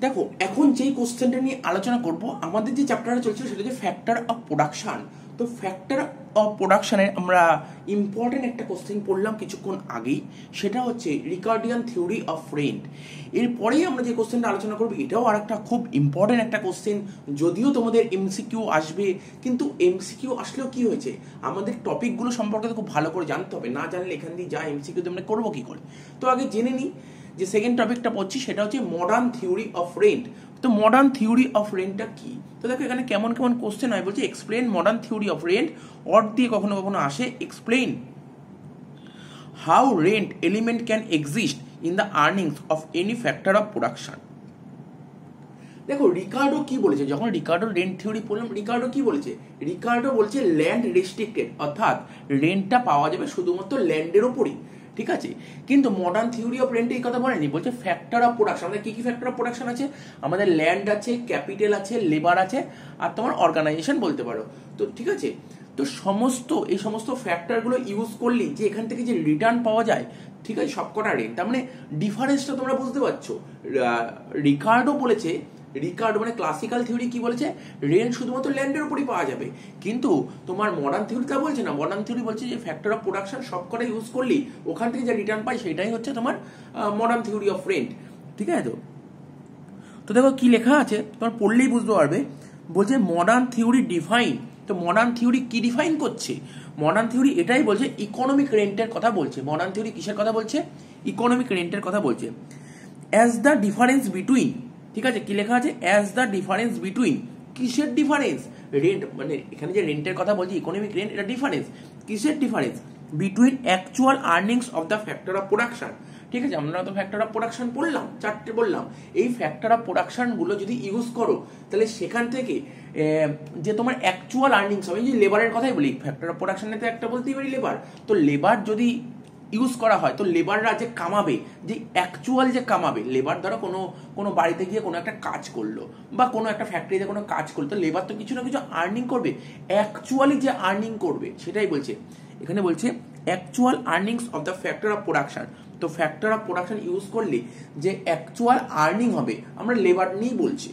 দেখো এখন যেই কোশ্চেনটা নিয়ে আলোচনা করব, আমাদের যে চ্যাপ্টারটা চলছিল সেটা হচ্ছে ফ্যাক্টর অফ প্রোডাকশন। তো ফ্যাক্টর অফ প্রোডাকশনে আমরা ইম্পর্টেন্ট একটা কোশ্চেন পড়লাম কিছুক্ষণ আগেই, সেটা হচ্ছে রিকার্ডিয়ান থিওরি অফ রেন্ট। এরপরেই আমরা যে কোশ্চেনটা আলোচনা করবো এটাও আর একটা খুব ইম্পর্টেন্ট একটা কোশ্চেন, যদিও তোমাদের এমসিকিউ আসবে, কিন্তু এমসিকিউ আসলেও কি হয়েছে, আমাদের টপিকগুলো সম্পর্কে তো খুব ভালো করে জানতে হবে, না জানলে এখান দিয়ে যা এমসিকিউ আমরা করবো কি করে। তো আগে জেনে নিই যে সেকেন্ড টপিকটা পড়ছি সেটা হচ্ছে মডার্ন থিওরি অফ রেন্ট। তো মডার্ন থিওরি অফ রেন্টটা কি? তো দেখো এখানে কেমন কেমন কোশ্চেন হয়, বলছে explain modern theory of rent, or দিয়ে কখনো কখনো আসে explain how rent element can exist in the earnings of any factor of production. দেখো রিকার্ডো কি বলেছে, যখন রিকার্ডো রেন্ট থিওরি পড়লাম, রিকার্ডো কি বলেছে, রিকার্ডো বলছে ল্যান্ড রেস্ট্রিক্টেড, অর্থাৎ রেন্টটা পাওয়া যাবে শুধুমাত্র ল্যান্ডের ওপরই, ঠিক আছে। কিন্তু মডার্ন থিওরি অফ রেন্টে এই কথা বলেনি, বলছে ফ্যাক্টর অফ প্রোডাকশন। আমাদের কি কি ফ্যাক্টর অফ প্রোডাকশন আছে? আমাদের ল্যান্ড আছে, ক্যাপিটাল আছে, লেবার আছে, আর তোমার অর্গানাইজেশন বলতে পারো। তো ঠিক আছে, তো এই সমস্ত ফ্যাক্টরগুলো ইউজ করলে যে এখান থেকে যে রিটার্ন পাওয়া যায়, ঠিক আছে, সবকটা রেন্ট, তার মানে ডিফারেন্সটা তোমরা বুঝতে পারছো। রিকার্ডো বলেছে, রিকার্ডো মানে ক্লাসিক্যাল থিওরি কি বলেছে, রেন্ট শুধুমাত্র ল্যান্ডের উপরই পাওয়া যাবে, কিন্তু তোমার মডার্ন থিওরি তা বলছে না। মডার্ন থিওরি বলছে যে ফ্যাক্টর অফ প্রোডাকশন সবকটা ইউজ করলে ওখান থেকে যে রিটার্ন পাই সেটাই হচ্ছে তোমার মডার্ন থিওরি অফ রেন্ট, ঠিক আছে। তো দেখো কি লেখা আছে, তোমার পড়লেই বুঝতে পারবে। বলছে মডার্ন থিওরি ডিফাইন, তো মডার্ন থিওরি কি ডিফাইন করছে? মডার্ন থিওরি এটাই বলছে, ইকোনমিক রেন্টের কথা বলছে। মডার্ন থিওরি কিসের কথা বলছে? ইকোনমিক রেন্টের কথা বলছে। অ্যাজ দ্য ডিফারেন্স বিটুইন, ঠিক আছে, কি লেখা আছে, অ্যাজ দ্য ডিফারেন্স বিটুইন, কিসের ডিফারেন্স? রেন্ট, মানে এখানে যে রেন্টের কথা বলছি ইকোনমিক রেন্ট, এটা ডিফারেন্স, কিসের difference? Between actual earnings of the factor of production, ঠিক আছে। আমরা তো ফ্যাক্টর অফ প্রোডাকশন পড়লাম, চারটে বললাম। এই ফ্যাক্টর অফ প্রোডাকশন গুলো যদি ইউজ করো, তাহলে সেখান থেকে যে তোমার অ্যাকচুয়াল আর্নিংস হবে, যে লেবারের কথাই বলি, ফ্যাক্টর অফ প্রোডাকশনে তো একটা বলতেই পারি লেবার, তো লেবার যদি ইউজ করা হয়, তো লেবাররা যে কামাবে, যে অ্যাকচুয়াল যে কামাবে, লেবার ধরো কোনো বাড়িতে গিয়ে কোনো একটা কাজ করলো, বা কোনো একটা ফ্যাক্টরিতে কোনো কাজ করলো, তো লেবার তো কিছু না কিছু আর্নিং করবে, অ্যাকচুয়ালি যে আর্নিং করবে সেটাই বলছে এখানে। বলছে actual earnings of the factor of production. তো ফ্যাক্টর অফ প্রোডাকশন ইউজ করলে যে অ্যাকচুয়াল আর্নিং হবে, আমরা লেবার নিয়েই বলছি।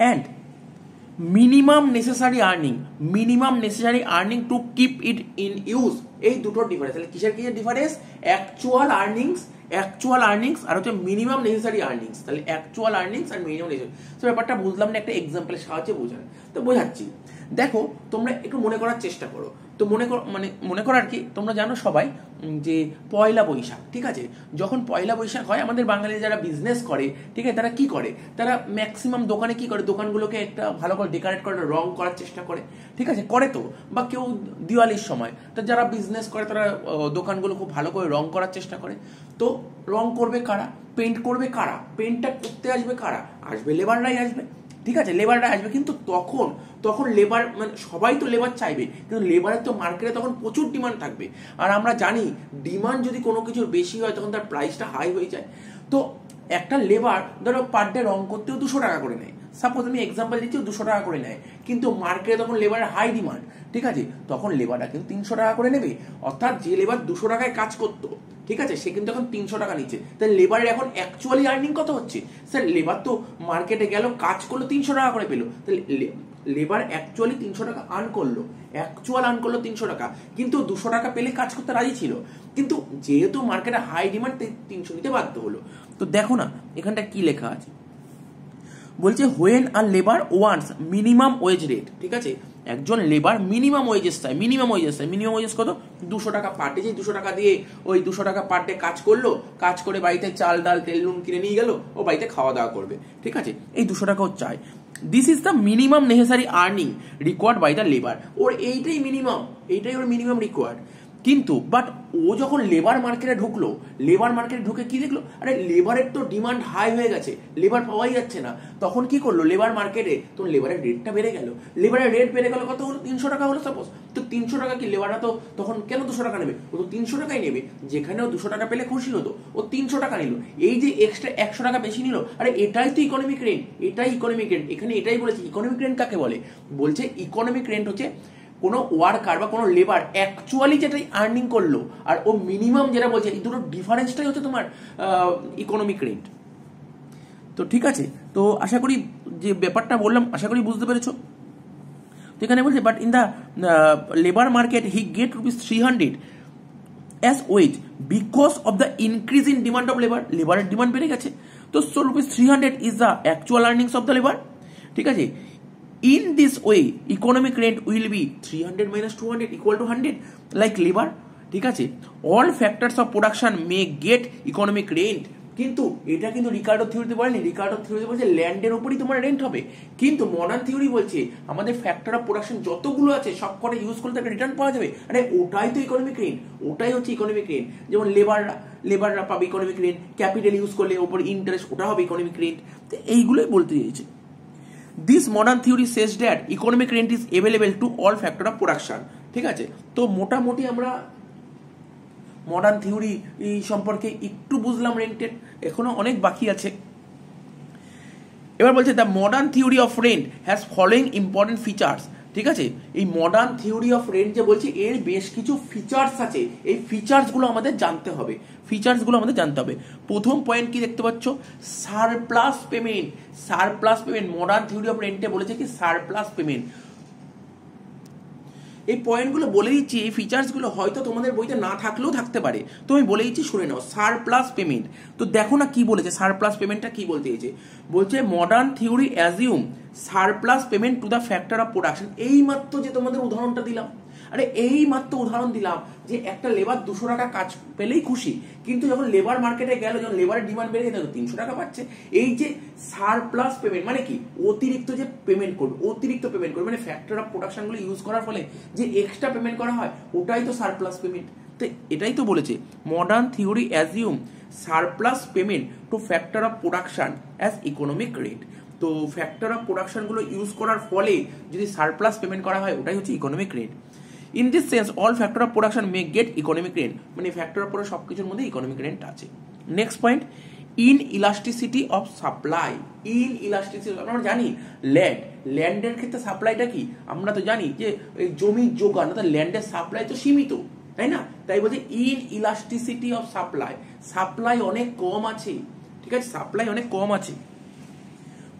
And minimum necessary earning to keep it in use, এই দুটো ডিফারেন্স। তাহলে কিসের ডিফারেন্স? অ্যাকচুয়াল আর্নিংস আর হচ্ছে মিনিমাম নেসেসারি আর্নিংস। তাহলে অ্যাকচুয়াল আর্নিংস আর মিনিমাম নেসেসারি। তো ব্যাপারটা বুঝলাম না, একটা এক্সাম্পলের সাহায্যে বোঝান। তো বোঝাচ্ছি, দেখো তোমরা একটু মনে করার চেষ্টা করো। তো মনে করার কি, তোমরা জানো সবাই যে পয়লা বৈশাখ, ঠিক আছে, যখন পয়লা বৈশাখ হয়, আমাদের বাঙালি যারা বিজনেস করে, ঠিক আছে, তারা কি করে, তারা ম্যাক্সিমাম দোকানে কি করে, দোকানগুলোকে একটা ভালো করে ডেকোরেট করে, রং করার চেষ্টা করে, ঠিক আছে, করে তো। বা কেউ দিওয়ালির সময়, তো যারা বিজনেস করে তারা দোকানগুলো খুব ভালো করে রং করার চেষ্টা করে। তো রং করবে কারা, পেন্ট করবে কারা, পেন্টটা করতে আসবে কারা, আসবে লেবাররাই আসবে, ঠিক আছে, লেবাররা আসবে। কিন্তু তখন লেবার, মানে সবাই তো লেবার চাইবে, কিন্তু লেবারের তো মার্কেটে তখন প্রচুর ডিমান্ড থাকবে। আর আমরা জানি ডিমান্ড যদি কোনো কিছুর বেশি হয়, তখন তার প্রাইসটা হাই হয়ে যায়। তো একটা লেবার ধরো পার ডে রং করতেও 200 টাকা করে নেয়, সাপোজ আমি এক্সাম্পল দিচ্ছি, 200 টাকা করে নেয়, কিন্তু মার্কেটে তখন লেবারের হাই ডিমান্ড, ঠিক আছে, তখন লেবাররা কিন্তু 300 টাকা করে নেবে। অর্থাৎ যে লেবার 200 টাকায় কাজ করতো, ঠিক আছে, সে কিন্তু এখন 300 টাকা নিচ্ছে। তাহলে লেবারের এখন অ্যাকচুয়ালি আর্নিং কত হচ্ছে? স্যার লেবার তো মার্কেটে গেল, কাজ করলো, 300 টাকা করে পেলো, তাহলে লেবার অ্যাকচুয়ালি 300 টাকা আর্ন করলো, 300 টাকা, কিন্তু 200 টাকা পেলে কাজ করতে রাজি ছিল, কিন্তু যেহেতু মার্কেটে হাই ডিমান্ড, 300 নিতে বাধ্য হলো। তো দেখো না এখানটা কি লেখা আছে, বলছে হোয়েন আর labour wants minimum wage rate, ঠিক আছে, একজন লেবার মিনিমাম ওয়েজেস চায়, মিনিমাম ওয়েজেস কত? 200 টাকা পার ডে। যে 200 টাকা দিয়ে ওই 200 টাকা পার ডে কাজ করলো, কাজ করে বাড়িতে চাল ডাল তেল নুন কিনে নিয়ে গেল, ও বাড়িতে খাওয়া দাওয়া করবে, ঠিক আছে, এই 200 টাকাও চায়। This is the minimum necessary earning required by the labour. ওর এইটাই ওর মিনিমাম রিকোয়ার্ড। কিন্তু বাট ও যখন লেবার মার্কেটে ঢুকে কি দেখলো, আরে লেবারের তো ডিমান্ড হাই হয়ে গেছে, লেবার পাওয়াই যাচ্ছে না। তখন কি করলো, লেবার মার্কেটে তো লেবারের রেটটা বেড়ে গেল, কত হলো? 300 টাকা হলো সাপোজ। তো 300 টাকা কি লেবাররা তো তখন কেন 200 টাকা নেবে? ও তো 300 টাকাই নেবে, যেখানেও 200 টাকা পেলে খুশি হতো, ও 300 টাকা নিল। এই যে এক্সট্রা 100 টাকা বেশি নিল, আরে এটাই তো ইকোনমিক রেন্ট, এখানে এটাই বলেছে। ইকোনমিক রেন্ট কাকে বলে? বলছে ইকোনমিক রেন্ট হচ্ছে কোনো ওয়ার্কার বা কোনো লেবার অ্যাকচুয়ালি যেটা আর্নিং করলো, আর ও মিনিমাম যেটা বলছে, এই দুটো ডিফারেন্সটাই হচ্ছে তোমার ইকোনমিক রেন্ট। তো ঠিক আছে, তো আশা করি যে ব্যাপারটা বললাম আশা করি বুঝতে পেরেছো। তো এখানে বলছে but in the labour market he get ₹300 as wage because of the increase in demand of labour, লেবারের ডিমান্ড বেড়ে গেছে। তো so ₹300 is the actual earnings of the labour. ঠিক আছে, in this way economic rent will be 300 minus 200 equal to 100 like labour. ঠিক আছে, all factors of production may get economic rent. কিন্তু এটা কিন্তু রিকার্ডো থিওরিতে বলেনি, রিকার্ডো থিওরিতে বলছে ল্যান্ডের উপরই তোমার রেন্ট হবে। কিন্তু মডার্ন থিওরি বলছে আমাদের ফ্যাক্টর অফ প্রোডাকশন যতগুলো আছে সব কটা ইউজ করলে একটা রিটার্ন পাওয়া যাবে। আরে ওটাই তো ইকোনমিক রেন্ট, ওটাই হচ্ছে ইকোনমিক রেন্ট। যেমন লেবাররা পাবে ইকোনমিক রেন্ট, ক্যাপিটাল ইউজ করলে ওপর ইন্টারেস্ট, ওটা হবে ইকোনমিক রেন্ট। তো এইগুলোই বলতে চাইছে। This modern theory says that economic rent is available to all factor of production. ঠিক আছে, তো মোটামুটি আমরা মডার্ন থিওরি সম্পর্কে একটু বুঝলাম রেন্টের, এখনো অনেক বাকি আছে। এবার বলছে the modern theory of rent has following important features. ঠিক আছে, এই মডার্ন থিওরি অফ রেন্ট যে বলছে এর বেশ কিছু ফিচার্স আছে, এই ফিচার্সগুলো আমাদের জানতে হবে, ফিচার্সগুলো আমাদের জানতে হবে। প্রথম পয়েন্ট কি দেখতে পাচ্ছ, surplus payment. Surplus payment modern theory of রেন্টে বলেছে কি সারপ্লাস পেমেন্ট। এই পয়েন্টগুলো বলে দিচ্ছি, এই ফিচার্সগুলো হয়তো তোমাদের বইতে না থাকলেও থাকতে পারে, তো আমি বলে দিচ্ছি শুনে নাও। সারপ্লাস পেমেন্ট, তো দেখো না কি বলেছে, সারপ্লাস পেমেন্টটা কি বলতে চাইছে। বলছে modern theory assume surplus payment two the factor of production. এই মাত্র যে তোমাদের উদাহরণটা দিলাম, আরে এই মাত্র উদাহরণ দিলাম যে একটা লেবার 200 টাকা কাজ পেলেই খুশি, কিন্তু যখন লেবার মার্কেটে গেল, যখন লেবারের ডিমান্ড বেড়ে গেছে 300 টাকা পাচ্ছে। এই যে সারপ্লাস পেমেন্ট মানে কি, অতিরিক্ত যে পেমেন্ট করবে, অতিরিক্ত পেমেন্ট করবে মানে ফ্যাক্টর অফ প্রোডাকশন গুলো ইউজ করার ফলে যে এক্সট্রা পেমেন্ট করা হয় ওটাই তো সারপ্লাস পেমেন্ট। তো এটাই তো বলেছে modern theory assume surplus payment to factor of production as economic rate. তো ফ্যাক্টর অফ প্রোডাকশন গুলো ইউজ করার ফলে যদি সারপ্লাস পেমেন্ট করা হয় ওটাই হচ্ছে economic rate. In this sense all factor of production may get economic rent, মানে ফ্যাক্টর অফ প্রোডাকশন সবকিছুর মধ্যে ইকোনমিক রেন্ট আছে। Next point, in elasticity of supply. Inelasticity আমরা জানি ল্যান্ডের ক্ষেত্রে সাপ্লাইটা কি, আমরা তো জানি যে জমির যোগান, অর্থাৎ ল্যান্ডের সাপ্লাই তো সীমিত, তাই না? তাই বলছে in elasticity of supply, supply অনেক কম আছে। ঠিক আছে, সাপ্লাই অনেক কম আছে।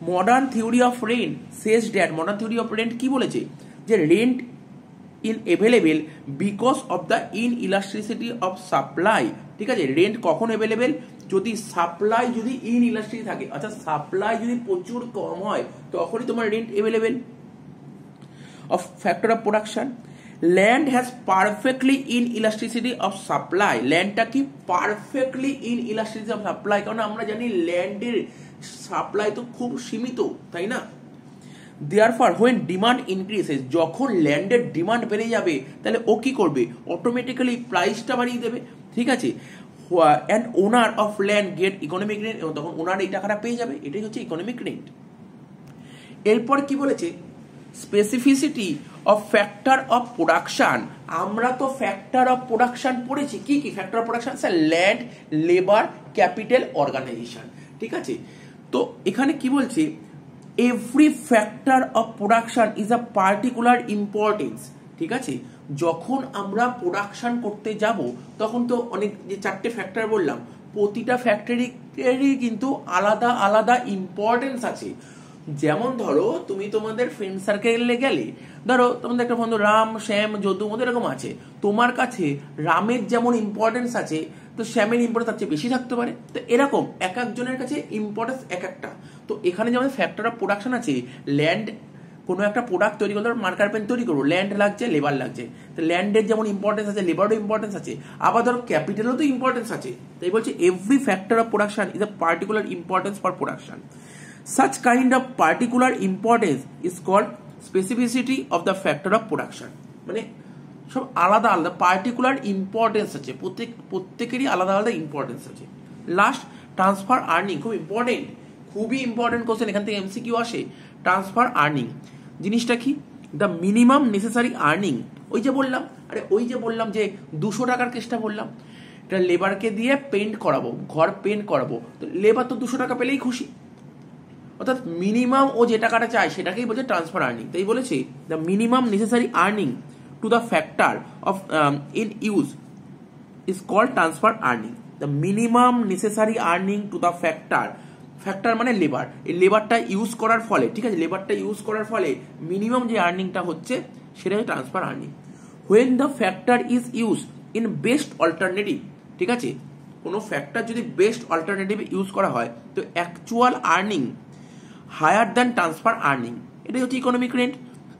Modern theory of rent says that, modern theory of rent কি বলেছে যে rent in available because of the in elasticity of supply. ঠিক আছে, রেন্ট কখন অ্যাভেলেবেল, যদি সাপ্লাই যদি ইন ইলাস্টিসিটি থাকে, অর্থাৎ সাপ্লাই যদি প্রচুর কম হয় তখনই তোমার rent available. Of factor of production, land has perfectly in elasticity of supply. ল্যান্ডটা কি perfectly in elasticity of supply, কারণ আমরা জানি ল্যান্ডের সাপ্লাই তো খুব সীমিত, তাই না? দেয়ারফর হোয়েন ডিমান্ড ইনক্রিজেস, যখন ল্যান্ডের ডিমান্ড বেড়ে যাবে তাহলে ও কি করবে, অটোমেটিক্যালি প্রাইসটা বাড়িয়ে দেবে। ঠিক আছে, and owner of land get economic rent, এবং তখন ওনার এই টাকাটা পেয়ে যাবে, এটাই হচ্ছে ইকোনমিক রেন্ট। এরপর কি বলেছে, specificity of factor of production. আমরা তো ফ্যাক্টর অফ প্রোডাকশন পড়েছি, কি কি factor of production, sir land, labour, capital, organisation. ঠিক আছে, তো এখানে কি বলছে, every factor of production is a particular importance. ঠিক আছে, যখন আমরা প্রোডাকশন করতে যাব তখন তো অনেক যে 4টে ফ্যাক্টর বললাম, প্রতিটা ফ্যাক্টরিরই কিন্তু আলাদা আলাদা ইম্পর্টেন্স আছে। যেমন ধরো তুমি তোমাদের ফ্রেন্ড সার্কেলে গেলে, ধরো তোমাদের একটা বন্ধু রাম, শ্যাম, যদু, ওদের এরকম আছে, তোমার কাছে রামের যেমন ইম্পর্টেন্স আছে তো শ্যামের ইম্পর্টেন্স তার চেয়ে বেশি থাকতে পারে। তো এরকম এক একজনের কাছে ইম্পর্টেন্স এক একটা। তো এখানে যেমন ফ্যাক্টর অফ প্রোডাকশন আছে, ল্যান্ড, কোনো একটা প্রোডাক্ট তৈরি করতে মার্কার পেন তৈরি করবো, ল্যান্ড লাগছে, লেবার লাগছে, তো ল্যান্ডের যেমন ইম্পর্টেন্স আছে লেবারও ইম্পর্টেন্স আছে, আবার ধরো ক্যাপিটালও তো ইম্পর্টেন্স আছে। তাই বলছে every factor of production is a particular importance for production. Such kind of particular importance is called specificity of the factor of production. মানে সব আলাদা আলাদা পার্টিকুলার ইম্পর্টেন্স আছে, প্রত্যেকেরই আলাদা আলাদা ইম্পর্টেন্স আছে। লাস্ট, ট্রান্সফার আর্নিং, খুব ইম্পর্টেন্ট, খুবই ইম্পর্টেন্ট কোশ্চেন, এখান থেকে এমসিকিউ আসে। ট্রান্সফার আর্নিং জিনিসটা কি, দ্য মিনিমাম নেসেসারি আর্নিং। ওই যে বললাম যে 200 টাকার কেসটা বললাম, এটা লেবারকে দিয়ে পেন্ট করাবো, ঘর পেন্ট করাবো, তো লেবার তো 200 টাকা পেলেই খুশি, অর্থাৎ মিনিমাম ও যে টাকাটা চায় সেটাকেই বলছে ট্রান্সফার আর্নিং। তাই বলেছে the minimum necessary earning to the factor of in use is called transfer earning. The minimum necessary earning to the factor factor মানে লেবার, এই লেবারটা ইউজ করার ফলে, ঠিক আছে, লেবারটা ইউজ করার ফলে মিনিমাম যে আর্নিংটা হচ্ছে সেটা হচ্ছে transfer earning. When the factor is use in best alternative, ঠিক আছে, কোনো ফ্যাক্টর যদি বেস্ট অল্টারনেটিভ ইউজ করা হয় তো actual earning higher than transfer earning, এটাই হচ্ছে economic rent.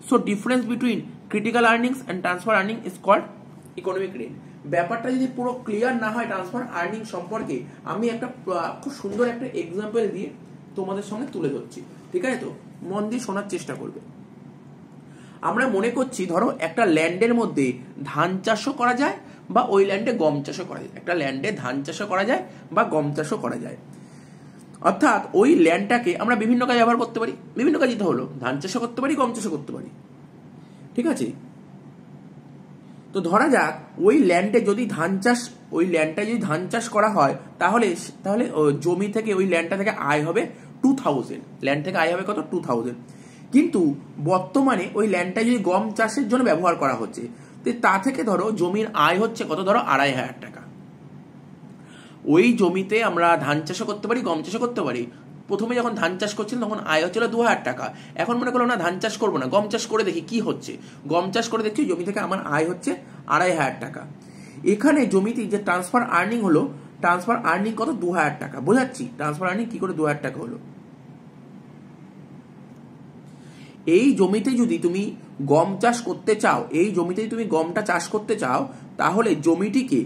So difference between critical earnings and transfer earning is called economic rent. ব্যাপারটা যদি পুরো ক্লিয়ার না হয় ট্রান্সফার আর্নিং সম্পর্কে, আমি একটা খুব সুন্দর একটা এক্সাম্পল দিয়ে তোমাদের সামনে তুলে ধরছি, ঠিক আছে, তো মন দিয়ে শোনার চেষ্টা করবে। আমরা মনে করছি ধরো একটা ল্যান্ডের মধ্যে ধান চাষও করা যায় বা ওই ল্যান্ডে গম চাষও করা যায়, একটা ল্যান্ডে ধান চাষও করা যায় বা গম চাষও করা যায়, অর্থাৎ ওই ল্যান্ডটাকে আমরা বিভিন্ন কাজে ব্যবহার করতে পারি, বিভিন্ন কাজে তো হলো ধান চাষও করতে পারি, গম চাষও করতে পারি, ঠিক আছে। তো ধরা যাক ওই ল্যান্ডে যদি ধান চাষ, ওই ল্যান্ডটায় যদি ধান চাষ করা হয় তাহলে তাহলে জমি থেকে ওই ল্যান্ডটা থেকে আয় হবে 2000, ল্যান্ড থেকে আয় হবে কত 2000। কিন্তু বর্তমানে ওই ল্যান্ডটা যদি গম চাষের জন্য ব্যবহার করা হচ্ছে তো তা থেকে ধরো জমির আয় হচ্ছে কত, ধরো 2500 টাকা। ওই জমিতে আমরা ধান চাষও করতে পারি, গম চাষও করতে পারি। প্রথমে যখন ধান চাষ করছিলাম তখন আয় হচ্ছিল 2000 টাকা, এখন মনে করলো না ধান চাষ করবো না, গম চাষ করে দেখি কি হচ্ছে, গম চাষ করে দেখছি জমি থেকে আমার আয় হচ্ছে 2500 টাকা। এখানে জমিতে যে ট্রান্সফার আর্নিং হলো, ট্রান্সফার আর্নিং কত 2000 টাকা, বোঝাচ্ছি ট্রান্সফার আর্নিং কি করে 2000 টাকা হলো। এই জমিতে যদি তুমি গম চাষ করতে চাও, এই জমিতে যদি তুমি গমটা চাষ করতে চাও তাহলে জমিটিকে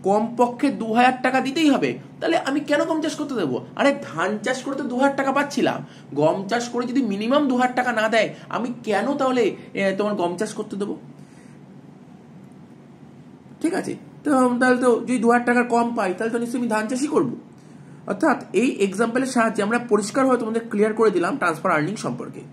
কমপক্ষে 2000 টাকা দিতেই হবে। তাহলে আমি কেন গম চাষ করতে দেবো? আরে ধান চাষ করে তো 2000 টাকা পাচ্ছিলাম, গম চাষ করে যদি মিনিমাম 2000 টাকা না দেয় আমি কেন তাহলে তোমার গম চাষ করতে দেবো, ঠিক আছে। তো তাহলে তো যদি 2000 টাকার কম পাই তাহলে তো নিশ্চয়ই আমি ধান চাষই করবো। অর্থাৎ এই এক্সাম্পলের সাহায্যে আমরা পরিষ্কারভাবে তোমাদের ক্লিয়ার করে দিলাম ট্রান্সফার আর্নিং সম্পর্কে,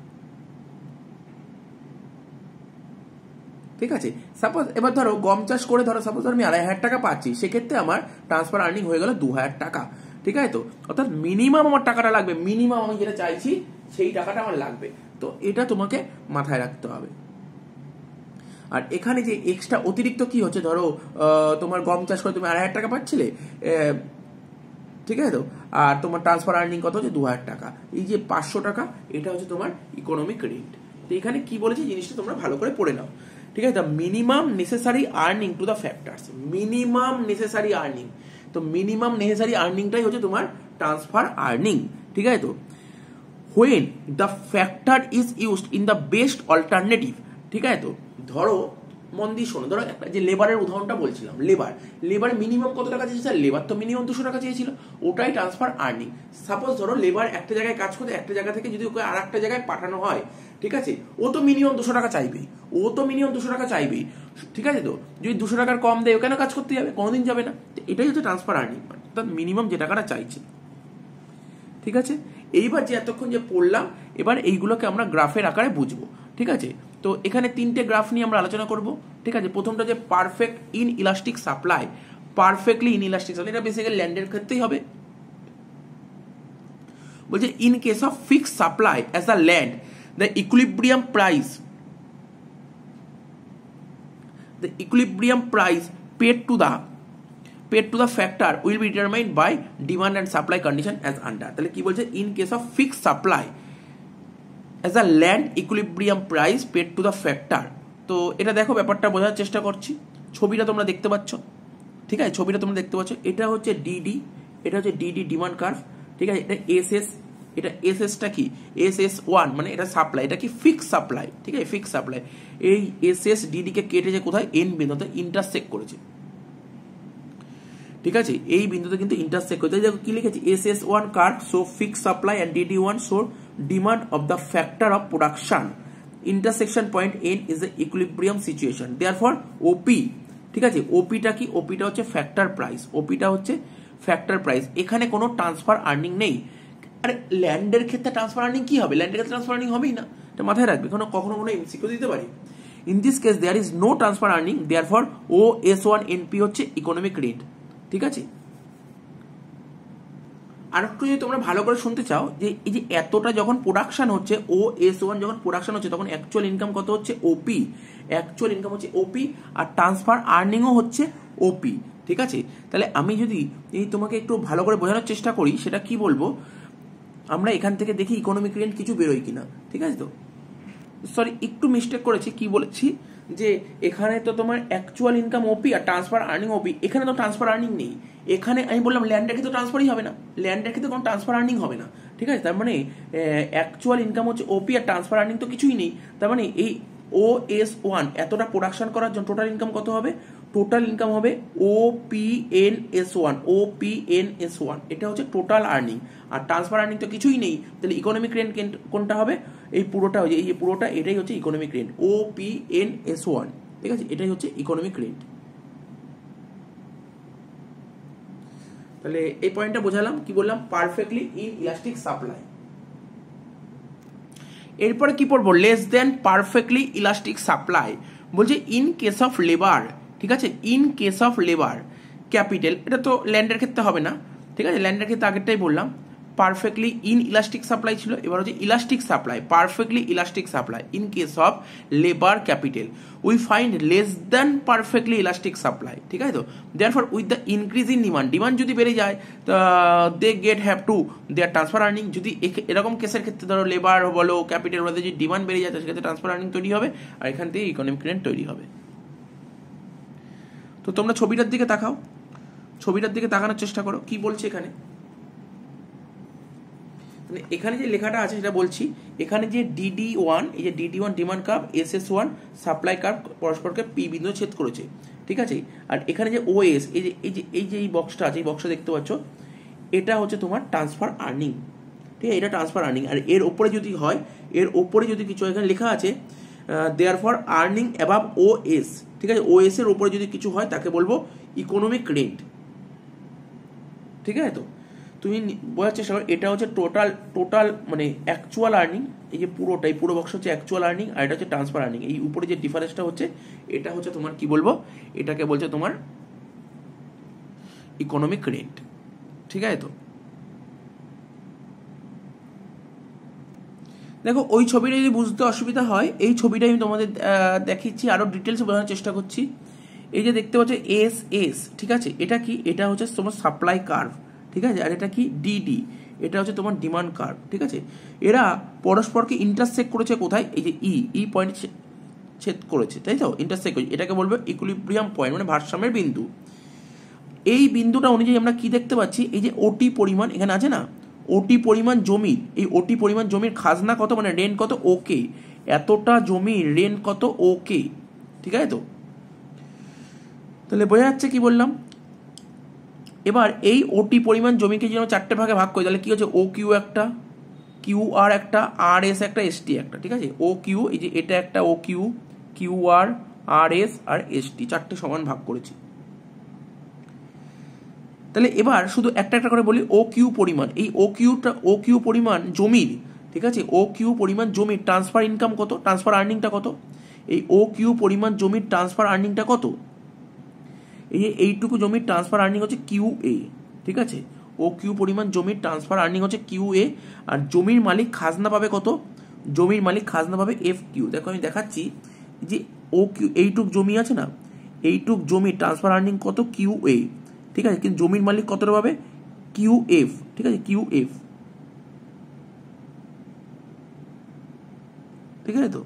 ঠিক আছে। সাপোজ এবার ধরো গম চাষ করে ধরো সাপোজ আমি 2500 টাকা পাচ্ছি, সেক্ষেত্রে আমার ট্রান্সফার আর্নিং হয়ে গেল 2000 টাকা, ঠিক আছে। তো অর্থাৎ মিনিমাম আমার টাকাটা লাগবে, মিনিমাম আমি যেটা চাইছি সেই টাকাটা আমার লাগবে, তো এটা তোমাকে মাথায় রাখতে হবে। আর এখানে যে এক্সট্রা অতিরিক্ত কি হচ্ছে, ধরো তোমার গম চাষ করে তুমি 2500 টাকা পাচ্ছিলে, ঠিক আছে, তো আর তোমার ট্রান্সফার আর্নিং কত হচ্ছে 2000 টাকা, এই যে 500 টাকা এটা হচ্ছে তোমার ইকোনমিক রেন্ট। তো এখানে কি বলেছে জিনিসটা তোমরা ভালো করে পড়ে নাও, ঠিক আছে। The minimum necessary earning to the factors, minimum necessary earning, তো মিনিমাম নেসেসারি আর্নিংটাই হচ্ছে তোমার ট্রান্সফার আর্নিং, ঠিক আছে। তো when the factor is used in the best alternative, ঠিক আছে। তো ধরো মন দিয়ে শোনো, ধরো একটা যে লেবারের উদাহরণটা বলছিলাম, লেবার মিনিমাম কত টাকা চেয়েছিল, লেবার তো মিনিমাম 200 টাকা চেয়েছিল, ওটাই ট্রান্সফার আর্নিং। সাপোজ ধরো লেবার একটা জায়গায় কাজ করতে, একটা জায়গা থেকে যদি ওকে আর একটা জায়গায় পাঠানো হয়, ঠিক আছে, ও তো মিনিমাম 200 টাকা চাইবেই, ও তো মিনিমাম 200 টাকা চাইবেই, ঠিক আছে। তো যদি 200 টাকার কম দেয় ও কেন কাজ করতে যাবে, কোনোদিন যাবে না। এটাই হচ্ছে ট্রান্সফার আর্নিং, অর্থাৎ মিনিমাম যে টাকাটা চাইছে, ঠিক আছে। এইবার যে এতক্ষণ যে পড়লাম, এবার এইগুলোকে আমরা গ্রাফের আকারে বুঝবো, ঠিক আছে। তো এখানে 3টে গ্রাফ নিয়ে আমরা আলোচনা করব, ঠিক আছে। প্রথমটা যে perfect inelastic supply, perfectly inelastic supply, এটা বেসিক্যালি ল্যান্ডের ক্ষেত্রেই হবে। বলছে in case of fixed supply as a land the equilibrium price paid to the factor will be determined by demand and supply condition as under। তাহলে কি বলছে, in case of fixed supply as a land equilibrium price paid to the factor। তো এটা দেখো ব্যাপারটা বোঝার চেষ্টা করছি, ছবিটা তোমরা দেখতে পাচ্ছ, ঠিক আছে, ছবিটা তোমরা দেখতে পাচ্ছ, এটা হচ্ছে ডিডি, এটা হচ্ছে ডিডি ডিমান্ড কার্ভ, ঠিক আছে। এটা এসএস, এটা এসএসটা কি SS1 মানে এটা সাপ্লাই, এটা কি ফিক্স সাপ্লাই, ঠিক আছে, ফিক্স সাপ্লাই। এই এসএস ডিডি কে কেটেছে কোথায়, এন বিন্দুতে ইন্টারসেক্ট করেছে, ঠিক আছে, এই বিন্দুতে কিন্তু ইন্টারসেক্ট করতে, দেখো কি লিখেছি, SS1 curve show fix supply and DD1 show demand of the factor of production, intersection point N is the equilibrium situation, therefore OP, ঠিক আছে। ওপিটা কি, ওপিটা হচ্ছে ফ্যাক্টর প্রাইস, ওপিটা হচ্ছে ফ্যাক্টর প্রাইস। এখানে কোনো ট্রান্সফার আর্নিং নেই। আরে ল্যান্ডের ক্ষেত্রে ট্রান্সফার আর্নিং কি হবে, ল্যান্ডের ক্ষেত্রে ট্রান্সফার আর্নিং হবেই না, এটা মাথায় রাখবে, কখনো এমসিকিউ দিতে পারি। In this case there is no transfer earning, therefore OS1NP হচ্ছে ইকোনমিক রেন্ট, ঠিক আছে। আর একটু যদি তোমরা ভালো করে শুনতে চাও, যে এই যে এতটা যখন প্রোডাকশন হচ্ছে, OS1 যখন প্রোডাকশন হচ্ছে তখন অ্যাকচুয়াল ইনকাম কত হচ্ছে, ওপি, অ্যাকচুয়াল ইনকাম হচ্ছে ওপি, আর ট্রান্সফার আর্নিংও হচ্ছে ওপি, ঠিক আছে। তাহলে আমি যদি এই তোমাকে একটু ভালো করে বোঝানোর চেষ্টা করি, সেটা কি বলবো, আমরা এখান থেকে দেখি ইকোনমিক রেন্ট কিছু বেরোয় কিনা, ঠিক আছে? তো সরি একটু মিস্টেক করেছি, কি বলেছি যে এখানে তো তোমার অ্যাকচুয়াল ইনকাম ওপি আর ট্রান্সফার আর্নিং ওপি, এখানে তো ট্রান্সফার আর্নিং নেই। এখানে আমি বললাম ল্যান্ডের ক্ষেত্রে ট্রান্সফারই হবে না, ল্যান্ডের ক্ষেত্রে কোনো ট্রান্সফার আর্নিং হবে না, ঠিক আছে? তার মানে অ্যাকচুয়াল ইনকাম হচ্ছে ওপি আর ট্রান্সফার আর্নিং তো কিছুই নেই। তার মানে এই OS1 এতটা প্রোডাকশন করার জন্য টোটাল ইনকাম কত হবে? টোটাল ইনকাম হবে OPNS1, এটা হচ্ছে টোটাল আর্নিং। আর ট্রান্সফার আর্নিং তো কিছুই নেই, তাহলে ইকোনমিক রেন্ট কোনটা হবে? এই পুরোটা, এই যে পুরোটা এটাই হচ্ছে ইকোনমিক রেন্ট, OPNS1, ঠিক আছে? এটাই হচ্ছে ইকোনমিক রেন্ট। তাহলে এই পয়েন্টটা বোঝালাম, কি বললাম? Perfectly inelastic supply. এরপরে কি পড়বো? Less than perfectly elastic supply. বলছে ইন কেস অফ লেবার, ঠিক আছে? In case of labour capital, এটা তো ল্যান্ডের ক্ষেত্রে হবে না, ঠিক আছে? ল্যান্ডের ক্ষেত্রে আগেরটাই বললাম পারফেক্টলি ইন ইলাস্টিক সাপ্লাই ছিল, এবার হচ্ছে elastic supply, perfectly elastic supply in case of labour capital we find less than perfectly elastic supply, ঠিক আছে? তো therefore with the increase in demand যদি বেড়ে যায় they get have to their transfer earning. যদি এরকম কেসের ক্ষেত্রে ধরো লেবার বলো ক্যাপিটাল বলো যদি ডিমান্ড বেড়ে যায় তো সেক্ষেত্রে ট্রান্সফার আর্নিং তৈরি হবে, আর এখান থেকে ইকোনমিক রেন্ট তৈরি হবে। তো তোমরা ছবিটার দিকে তাকাও, ছবিটার দিকে তাকানোর চেষ্টা করো, কি বলছে এখানে? এখানে যে লেখাটা আছে সেটা বলছি, এখানে যে DD1, এই যে DD1 demand curve, SS1 supply curve পরস্পরকে P বিন্দু ছেদ করেছে, ঠিক আছে? আর এখানে যে OS, এই বক্সটা আছে, এই বক্সটা দেখতে পাচ্ছ, এটা হচ্ছে তোমার ট্রান্সফার আর্নিং, ঠিক আছে? এটা ট্রান্সফার আর্নিং। আর এর ওপরে যদি হয়, এর ওপরে যদি কিছু এখানে লেখা আছে দেয়ারফর আর্নিং অ্যাবাভ OS, ঠিক আছে? OS এর ওপরে যদি কিছু হয় তাকে বলবো ইকোনমিক রেন্ট, ঠিক আছে? তো তুমি বোঝার চেষ্টা করো, এটা হচ্ছে টোটাল মানে অ্যাকচুয়াল আর্নিং, এই যে পুরোটাই পুরো বক্স হচ্ছে অ্যাকচুয়াল আর্নিং, আর এটা হচ্ছে ট্রান্সফার আর্নিং। এই উপরে যে ডিফারেন্সটা হচ্ছে এটা হচ্ছে তোমার কি বলবো, এটাকে বলছে তোমার ইকোনমিক রেন্ট, ঠিক আছে? তো দেখো ওই ছবিটা যদি বুঝতে অসুবিধা হয়, এই ছবিটা আমি তোমাদের দেখিয়েছি, আরো ডিটেলস বোঝানোর চেষ্টা করছি। এই যে দেখতে পাচ্ছ SS, ঠিক আছে? এটা কি? এটা হচ্ছে তোমার সাপ্লাই কার্ভ, ঠিক আছে? আর এটা কি? DD, এটা হচ্ছে তোমার ডিমান্ড কার্ভ, ঠিক আছে? এরা পরস্পরকে ইন্টারসেক্ট করেছে কোথায়? এই যে ই পয়েন্ট ছেদ করেছে, তাই তো? ইন্টারসেক্ট করেছে, এটাকে বলবে ইকুইলিব্রিয়াম পয়েন্ট, মানে ভারসাম্যের বিন্দু। এই বিন্দুটা অনুযায়ী আমরা কি দেখতে পাচ্ছি? এই যে OT পরিমাণ এখানে আছে না, OT পরিমাণ জমির, এই OT পরিমাণ জমির খাজনা কত, মানে রেন্ট কত? ওকে, এতটা জমির রেন্ট কত? ওকে, ঠিক আছে? তো তাহলে বোঝা যাচ্ছে কি বললাম? এবার এই OT পরিমাণ জমিকে যদি আমরা চারটে ভাগে ভাগ করি তাহলে কি হচ্ছে? OQ একটা, QR একটা, RS একটা, ST একটা, ঠিক আছে? OQ, এই যে এটা একটা OQ, QR, RS আর ST, চারটে সমান ভাগ করেছি। তাহলে এবার শুধু একটা একটা করে বলি, OQ পরিমাণ, এই OQ পরিমাণ জমির, ঠিক আছে? OQ পরিমাণ জমির ট্রান্সফার ইনকাম কত, ট্রান্সফার আর্নিংটা কত? এই OQ পরিমাণ জমির ট্রান্সফার আর্নিংটা কত? এই যে এইটুকু জমির ট্রান্সফার আর্নিং হচ্ছে QA, ঠিক আছে? OQ পরিমাণ জমির ট্রান্সফার আর্নিং হচ্ছে QA। আর জমির মালিক খাজনা পাবে কত? জমির মালিক খাজনা পাবে FQ। দেখো আমি দেখাচ্ছি যে OQ, এইটুক জমি আছে না, এইটুক জমির ট্রান্সফার আর্নিং কত? QA, ঠিক আছে? কিন্তু জমির মালিক কতটা পাবে? QF, ঠিক আছে? QF, ঠিক আছে? তো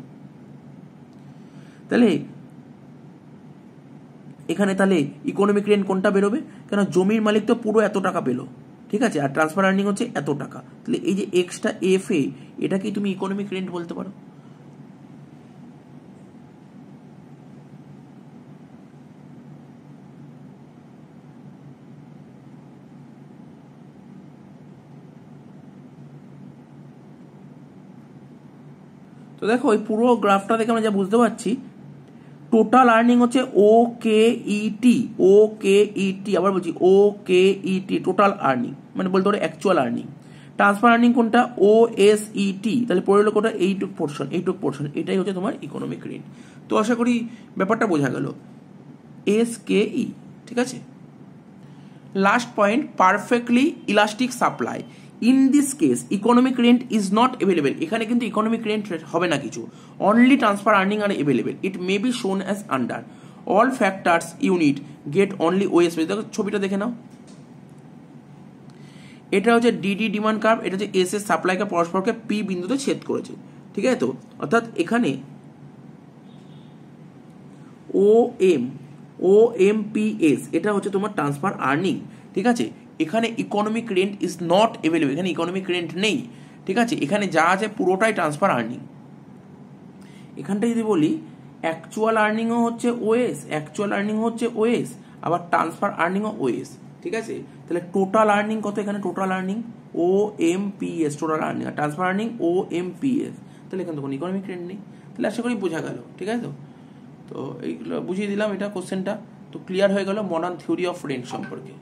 তাহলে এখানে তাহলে ইকোনমিক রেন্ট কোনটা বেরোবে? কেন জমির মালিক তো পুরো এত টাকা পেলো, ঠিক আছে? আর ট্রান্সফার আর্নিং হচ্ছে এত টাকা, তাহলে এই যে এক্সট্রা FA, এটাকেই তুমি ইকোনমিক রেন্ট বলতে পারো। তো দেখো ওই পুরো গ্রাফটা দেখে আমরা যা বুঝতে পারছি, টোটাল আর্নিং হচ্ছে OKET, আবার বলছি OKET, টোটাল আর্নিং মানে বলতে পারো অ্যাকচুয়াল আর্নিং। ট্রান্সফার আর্নিং কোনটা? OSET, তাহলে পড়ে কোনটা? এইটুক পোর্শন, এটাই হচ্ছে তোমার ইকোনমিক রেন্ট। তো আশা করি ব্যাপারটা বোঝা গেল। SKE, ঠিক আছে? Last point, perfectly elastic supply. In this case economic rent is not available, এখানে কিন্তু ইকোনমিক রেন্ট হবে না কিছু, অনলি ট্রান্সফার আর্নিং আর available. It may be shown as under all factors unit get only OS। দেখো ছবিটা দেখে নাও, এটা হচ্ছে ডিডি ডিমান্ড কার্ভ, এটা হচ্ছে এস এর সাপ্লাইকে পরস্পরকে পি বিন্দুতে ছেদ করেছে, ঠিক আছে। তো অর্থাৎ এখানে ও এম পি এস এটা হচ্ছে তোমার ট্রান্সফার আর্নিং, ঠিক আছে। এখানে economic rent is not available, এখানে ইকোনমিক রেন্ট নেই, ঠিক আছে। এখানে যা আছে পুরোটাই ট্রান্সফার আর্নিং। এখানটা যদি বলি অ্যাকচুয়াল আর্নিংও হচ্ছে ওএস, অ্যাকচুয়াল আর্নিং হচ্ছে ওএস, আবার ট্রান্সফার আর্নিংও ওএস, ঠিক আছে। তাহলে টোটাল আর্নিং কত, এখানে total earning O M P S total earning, আর transfer earning O M P S, তাহলে এখানে তো কোনো ইকোনমিক রেন্ট নেই। তাহলে আশা করি বোঝা গেল, ঠিক আছে। তো এইগুলো বুঝিয়ে দিলাম এটা কোশ্চেনটা, তো ক্লিয়ার হয়ে গেল মডার্ন থিওরি অফ রেন্ট সম্পর্কে।